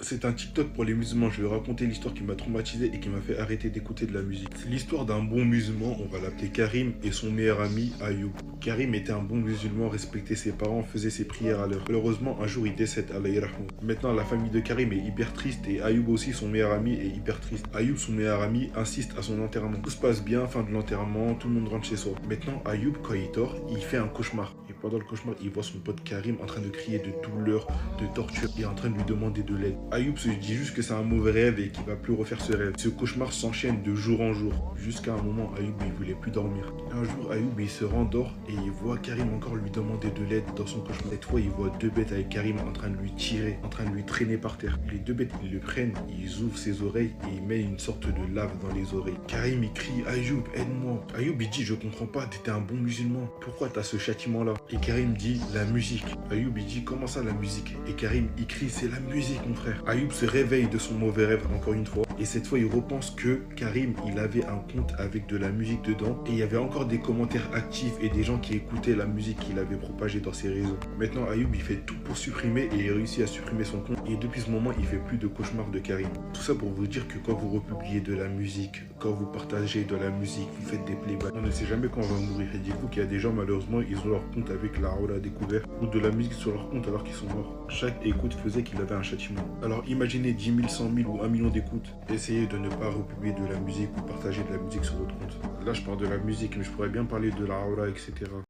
C'est un TikTok pour les musulmans. Je vais raconter l'histoire qui m'a traumatisé et qui m'a fait arrêter d'écouter de la musique. C'est l'histoire d'un bon musulman, on va l'appeler Karim, et son meilleur ami Ayoub. Karim était un bon musulman, respectait ses parents, faisait ses prières à l'heure. Malheureusement, un jour il décède, Allah yarhamou. Maintenant, la famille de Karim est hyper triste et Ayoub aussi, son meilleur ami, est hyper triste. Ayoub, son meilleur ami, insiste à son enterrement. Tout se passe bien, fin de l'enterrement, tout le monde rentre chez soi. Maintenant, Ayoub, quand il dort, il fait un cauchemar. Et pendant le cauchemar, il voit son pote Karim en train de crier de douleur, de torture et en train de lui demander de l'aide. Ayoub se dit juste que c'est un mauvais rêve et qu'il va plus refaire ce rêve. Ce cauchemar s'enchaîne de jour en jour. Jusqu'à un moment, Ayoub, il voulait plus dormir. Un jour, Ayoub, il se rendort et il voit Karim encore lui demander de l'aide dans son cauchemar. Cette fois, il voit deux bêtes avec Karim en train de lui tirer, en train de lui traîner par terre. Les deux bêtes, ils le prennent, ils ouvrent ses oreilles et ils mettent une sorte de lave dans les oreilles. Karim, il crie, Ayoub, aide-moi. Ayoub, il dit, je comprends pas, t'étais un bon musulman. Pourquoi t'as ce châtiment-là? Et Karim dit, la musique. Ayoub, il dit, comment ça la musique? Et Karim, il crie, c'est la musique, mon frère. Ayoub se réveille de son mauvais rêve encore une fois. Et cette fois, il repense que Karim, il avait un compte avec de la musique dedans. Et il y avait encore des commentaires actifs et des gens qui écoutaient la musique qu'il avait propagée dans ses réseaux. Maintenant, Ayoub, il fait tout pour supprimer et il réussit à supprimer son compte. Et depuis ce moment, il fait plus de cauchemars de Karim. Tout ça pour vous dire que quand vous republiez de la musique, quand vous partagez de la musique, vous faites des playbacks, on ne sait jamais quand on va mourir. Et dites-vous qu'il y a des gens, malheureusement, ils ont leur compte avec la Aura découvert ou de la musique sur leur compte alors qu'ils sont morts. Chaque écoute faisait qu'il avait un châtiment. Alors imaginez 10 000, 100 000 ou 1 million d'écoutes. Essayez de ne pas republier de la musique ou partager de la musique sur votre compte. Là, je parle de la musique, mais je pourrais bien parler de la Aura, etc.